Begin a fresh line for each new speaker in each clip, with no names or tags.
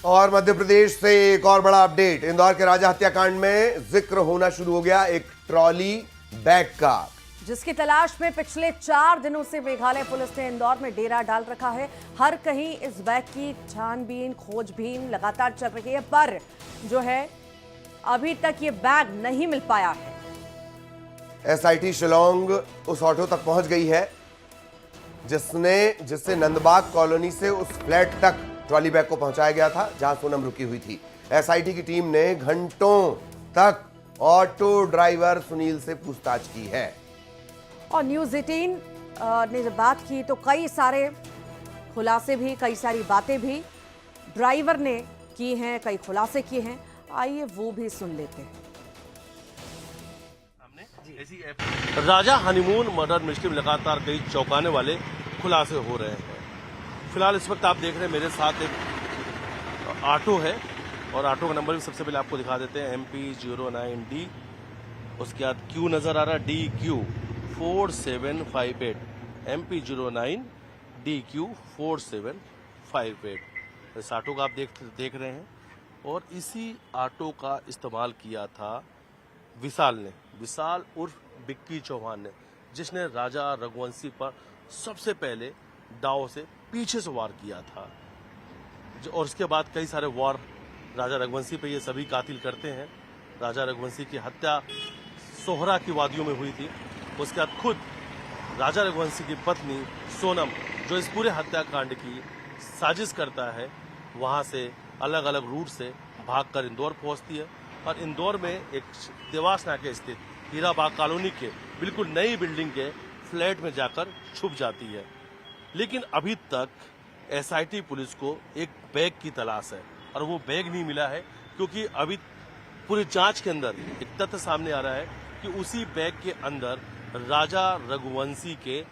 और मध्य प्रदेश से एक और बड़ा अपडेट। इंदौर के राजा हत्याकांड में जिक्र होना शुरू हो गया एक ट्रॉली बैग का,
जिसकी तलाश में पिछले 4 दिनों से मेघालय पुलिस ने इंदौर में डेरा डाल रखा है। हर कहीं इस बैग की छानबीन खोजबीन लगातार चल रही है, पर जो है अभी तक ये बैग नहीं मिल पाया है।
एसआईटी शिलोंग उस ऑटो तक पहुंच गई है जिससे नंदबाग कॉलोनी से उस फ्लैट तक ट्रॉली बैग को पहुंचाया गया था जहां सोनम रुकी हुई थी। एसआईटी की टीम ने घंटों तक ऑटो ड्राइवर सुनील से पूछताछ की है।
और न्यूज़ 18 ने जब बात की तो कई सारे खुलासे भी, कई सारी बातें भी ड्राइवर ने की हैं, कई खुलासे किए हैं। आइए वो भी सुन लेते हैं।
राजा हनीमून मर्डर मिस्ट्री में लगातार कई चौंकाने वाले खुलासे हो रहे हैं। फिलहाल इस वक्त आप देख रहे हैं मेरे साथ एक ऑटो है और ऑटो का नंबर भी सबसे पहले आपको दिखा देते हैं, MP09D। उसके बाद क्यू नजर आ रहा है, DQ 4758, MP09DQ 4758। इस ऑटो का आप देख रहे हैं और इसी ऑटो का इस्तेमाल किया था विशाल उर्फ बिक्की चौहान ने, जिसने राजा रघुवंशी पर सबसे पहले दाव से पीछे से वार किया था। और उसके बाद कई सारे वार राजा रघुवंशी पे ये सभी कातिल करते हैं। राजा रघुवंशी की हत्या सोहरा की वादियों में हुई थी। उसके बाद खुद राजा रघुवंशी की पत्नी सोनम, जो इस पूरे हत्याकांड की साजिश करता है, वहां से अलग अलग रूट से भागकर इंदौर पहुंचती है और इंदौर में एक देवास नाके स्थित हीराबाग कॉलोनी के बिल्कुल नई बिल्डिंग के फ्लैट में जाकर छुप जाती है। लेकिन अभी तक एसआईटी पुलिस को एक बैग की तलाश है और वो बैग नहीं मिला है, क्योंकि अभी पूरी जांच के अंदर एक तथ्य सामने आ रहा है कि उसी बैग के अंदर राजा रघुवंशी के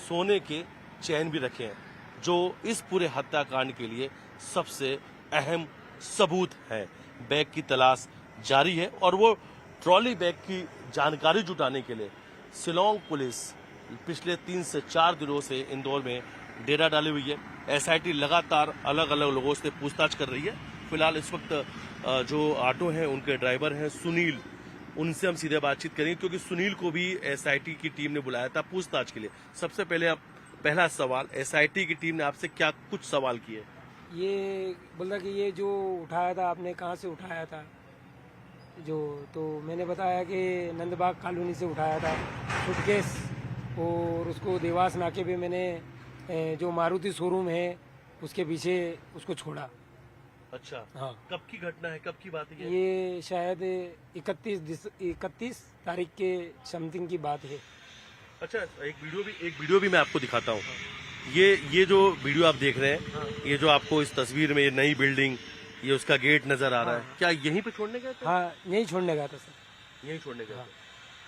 सोने के चैन भी रखे हैं, जो इस पूरे हत्याकांड के लिए सबसे अहम सबूत है। बैग की तलाश जारी है और वो ट्रॉली बैग की जानकारी जुटाने के लिए शिलोंग पुलिस पिछले 3 से 4 दिनों से इंदौर में डेरा डाली हुई है। एसआईटी लगातार अलग अलग लोगों से पूछताछ कर रही है। फिलहाल इस वक्त जो ऑटो हैं उनके ड्राइवर हैं सुनील, उनसे हम सीधे बातचीत करेंगे, क्योंकि सुनील को भी एसआईटी की टीम ने बुलाया था पूछताछ के लिए। सबसे पहले आप पहला सवाल, एसआईटी की टीम ने आपसे क्या कुछ सवाल किए?
ये बोला कि ये जो उठाया था आपने कहाँ से उठाया था, तो मैंने बताया कि नंदबाग कॉलोनी से उठाया था सूटकेस, और उसको देवास नाके पे मैंने जो मारुति शोरूम है उसके पीछे उसको छोड़ा।
अच्छा,
हाँ।
कब की घटना है, कब की बात है?
ये शायद 31 तारीख के समथिंग की बात है।
अच्छा, एक वीडियो भी मैं आपको दिखाता हूँ। ये जो वीडियो आप देख रहे हैं, ये जो आपको इस तस्वीर में ये नई बिल्डिंग, ये उसका गेट नजर आ रहा है, क्या यहीं पे छोड़ने गए थे?
हाँ, यहीं छोड़ने गया था सर।
यहीं छोड़ने गए थे।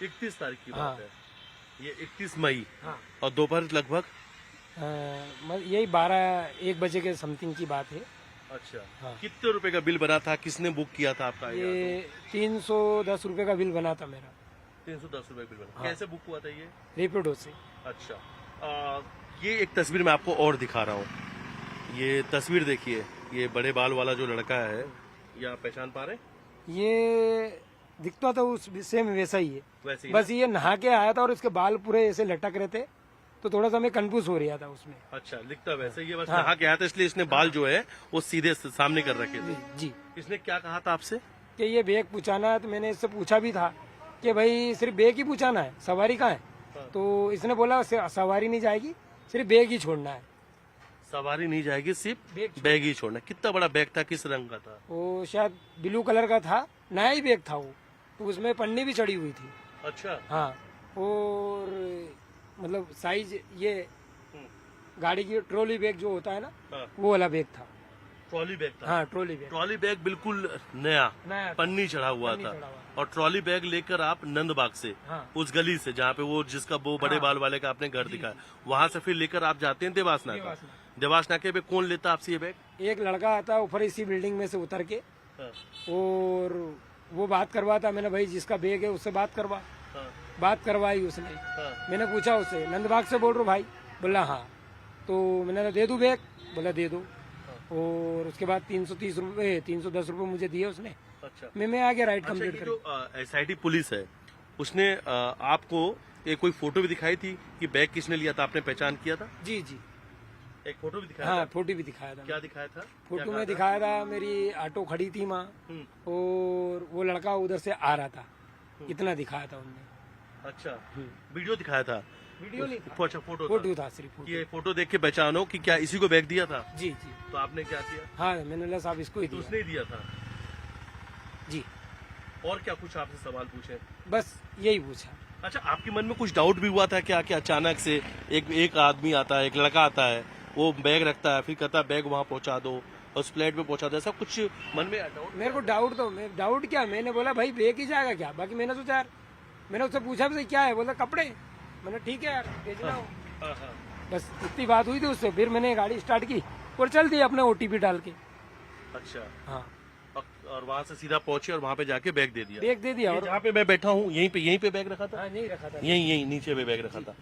31 तारीख की
हाँ।
बात है, ये 31 मई।
हाँ।
और दोपहर लगभग
यही 12-1 बजे के समथिंग की बात है।
अच्छा,
हाँ।
कितने रुपए का बिल बना था, किसने बुक किया था आपका?
ये 310 रुपए का बिल बना था मेरा।
310 रुपए बिल बना।
हाँ।
कैसे बुक हुआ था ये?
रेपिडो से।
अच्छा, ये एक तस्वीर मैं आपको और दिखा रहा हूँ। ये तस्वीर देखिए, ये बड़े बाल वाला जो लड़का है, ये आप पहचान पा रहे हैं?
ये दिखता था उस सेम वैसा ही है,
वैसे ही
बस ये नहा के आया था और इसके बाल पूरे ऐसे लटक रहे थे, तो थोड़ा सा मैं कंफ्यूज हो रहा था उसमें।
अच्छा, लिखता वैसे ही है, बस
हाँ।
नहा के आया था, इसलिए इसने बाल जो है वो सीधे सामने कर रखे थे।
जी।
इसने क्या कहा था आपसे?
कि ये बैग पूछाना है, तो मैंने इससे पूछा भी था कि भाई सिर्फ बैग ही पूछाना है, सवारी कहाँ है?
हाँ।
तो इसने बोला सवारी नहीं जाएगी, सिर्फ बैग ही छोड़ना है।
सवारी नहीं जाएगी, सिर्फ
बैग
ही छोड़ना। कितना बड़ा बैग था, किस रंग का था?
वो शायद ब्लू कलर का था, नया ही बैग था वो, तो उसमें पन्नी भी चढ़ी हुई थी।
अच्छा।
हाँ, और मतलब साइज ये गाड़ी की ट्रॉली बैग जो होता है ना,
हाँ।
वो वाला बैग था।
ट्रॉली बैग था?
हाँ, ट्रॉली बैग।
ट्रॉली बैग बिल्कुल नया
नया
पन्नी चढ़ा हुआ
पन्नी
था।
चढ़ा हुआ।
और ट्रॉली बैग लेकर आप नंदबाग से,
हाँ।
उस गली से जहाँ पे वो जिसका वो बड़े
हाँ।
बाल वाले का आपने घर दिखाया, वहाँ से फिर लेकर आप जाते हैं देवास नाका। देवास नाके पे कौन लेता आपसे ये बैग?
एक लड़का आता ऊपर इसी बिल्डिंग में से उतर के,
हाँ।
और वो बात करवाता। मैंने भाई जिसका बैग है उससे बात करवा।
हाँ।
बात करवाई उसने।
हाँ।
मैंने पूछा उससे, नंदबाग से बोल रहा हूँ भाई? बोला हाँ। तो मैंने कहा दे दूं बैग? बोला दे दो। और उसके बाद 330 रुपये 310 रुपये मुझे दिए उसने।
अच्छा
मैं आ गया राइड
अच्छा,
कंप्लीट
ये
कर।
जो SIT पुलिस है उसने आपको एक कोई फोटो भी दिखाई थी कि बैग किसने लिया था, आपने पहचान किया था?
जी जी
एक फोटो भी दिखाया
हाँ,
था?
फोटो भी दिखाया था।
क्या दिखाया था?
फोटो
क्या
में
कहा
दिखाया था मेरी ऑटो खड़ी थी वहाँ
हम्म।
और वो लड़का उधर से आ रहा था, इतना दिखाया था उनने।
था? अच्छा, वीडियो दिखाया था?
वीडियो नहीं था,
अच्छा, फोटो
फोटो था सिर्फ
कि
फोटो।
ये फोटो देख के पहचानो कि क्या इसी को बैग दिया था?
जी जी
तो आपने क्या किया?
हाँ, मैंने बोला साहब इसको ही
तो
दिया।
उसने ही दिया था।
जी,
और क्या कुछ आपसे सवाल पूछे?
बस यही पूछा।
अच्छा, आपके मन में कुछ डाउट भी हुआ था क्या कि अचानक से एक आदमी आता है, एक लड़का आता है, वो बैग रखता है, फिर कहता है बैग वहाँ पहुँचा दो, उस फ्लैट में पहुँचा दो, ऐसा कुछ मन में डाउट?
मेरे को डाउट क्या, मैंने बोला भाई बैग ही जाएगा क्या? बाकी मैंने सोचा यार, मैंने उससे पूछा भी क्या है, बोला कपड़े। मैंने ठीक है यार भेजना हो।
हाँ हाँ।
बस इतनी बात हुई थी उससे, फिर मैंने गाड़ी स्टार्ट की और चल दी अपने OTP डाल के।
अच्छा,
हाँ,
और वहाँ से सीधा पहुंचे और वहाँ पे जाके बैग दे दिया?
बैग दे दिया।
ये
और
जहाँ पे मैं बैठा हूँ यहीं पे बैग रखा था?
हाँ, नहीं रखा था।
यहीं नीचे पे बैग रखा था।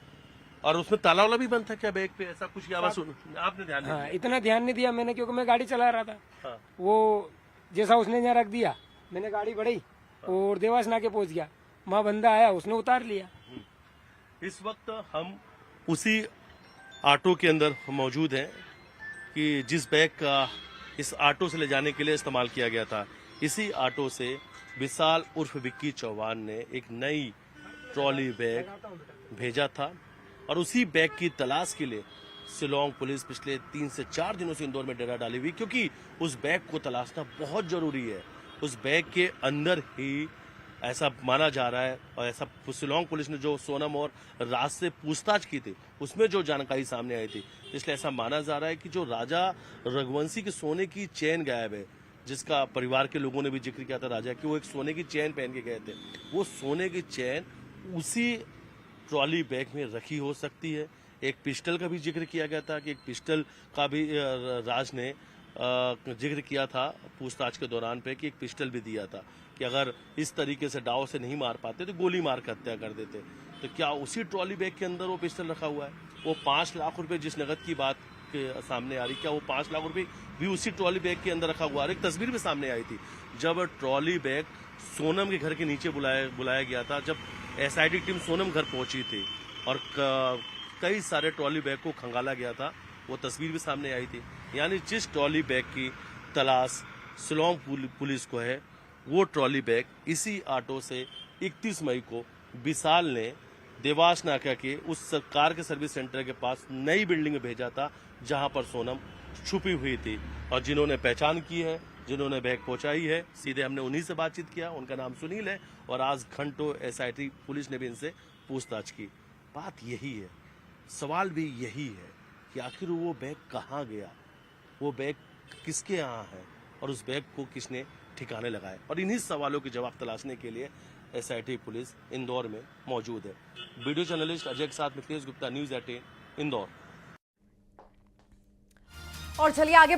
और उसमें ताला वाला भी बंद था क्या बैग पे, ऐसा कुछ? या बस आपने ध्यान नहीं
हाँ, इतना ध्यान नहीं दिया मैंने क्योंकि मैं गाड़ी चला रहा था।
दिया? हाँ।
वो जैसा उसने यहाँ रख दिया, मैंने गाड़ी बढ़ाई और देवास नाके पहुंच गया। वहाँ बंदा आया, उसने उतार लिया।
इस वक्त हम उसी ऑटो के अंदर मौजूद हैं कि जिस बैग का इस ऑटो से ले जाने के लिए इस्तेमाल किया गया था। इसी ऑटो से विशाल उर्फ विक्की चौहान ने एक नई ट्रॉली बैग भेजा था और उसी बैग की तलाश के लिए शिलोंग पुलिस पिछले 3 से 4 दिनों से इंदौर में डेरा डाली हुई, क्योंकि उस बैग को तलाशना बहुत जरूरी है। उस बैग के अंदर ही ऐसा माना जा रहा है, और ऐसा शिलोंग पुलिस ने जो सोनम और राज से पूछताछ की थी उसमें जो जानकारी सामने आई थी, इसलिए ऐसा माना जा रहा है कि जो राजा रघुवंशी के सोने की चेन गायब है, जिसका परिवार के लोगों ने भी जिक्र किया था राजा कि वो एक सोने की चेन पहन के गए थे, वो सोने की चेन उसी ट्रॉली बैग में रखी हो सकती है। एक पिस्टल का भी जिक्र किया गया था कि एक पिस्टल का भी राज ने जिक्र किया था पूछताछ के दौरान पे कि एक पिस्टल भी दिया था कि अगर इस तरीके से दाव से नहीं मार पाते तो गोली मार कर हत्या कर देते। तो क्या उसी ट्रॉली बैग के अंदर वो पिस्टल रखा हुआ है? वो 5 लाख रुपए जिस नगद की बात के सामने आ रही, क्या वो 5 लाख रुपए भी उसी ट्रॉली बैग के अंदर रखा हुआ है? एक तस्वीर भी सामने आई थी जब ट्रॉली बैग सोनम के घर के नीचे बुलाया गया था, जब SIT टीम सोनम घर पहुंची थी और कई सारे ट्रॉली बैग को खंगाला गया था, वो तस्वीर भी सामने आई थी। यानी जिस ट्रॉली बैग की तलाश शिलोंग पुलिस को है, वो ट्रॉली बैग इसी ऑटो से 31 मई को विशाल ने देवास नाका के उस सरकार के सर्विस सेंटर के पास नई बिल्डिंग में भेजा था जहां पर सोनम छुपी हुई थी। और जिन्होंने पहचान की है, जिन्होंने बैग पहुंचाई है, सीधे हमने उन्हीं से बातचीत किया। उनका नाम सुनील है और आज घंटों SIT पुलिस ने भी इनसे पूछताछ की। बात यही है, सवाल भी यही है कि आखिर वो बैग कहाँ गया, वो बैग किसके यहाँ है और उस बैग को किसने ठिकाने लगाए। और इन्हीं सवालों के जवाब तलाशने के लिए SIT पुलिस इंदौर में मौजूद है। वीडियो जर्नलिस्ट अजय के साथ मिथिलेश गुप्ता, News 18 इंदौर।
और चलिए आगे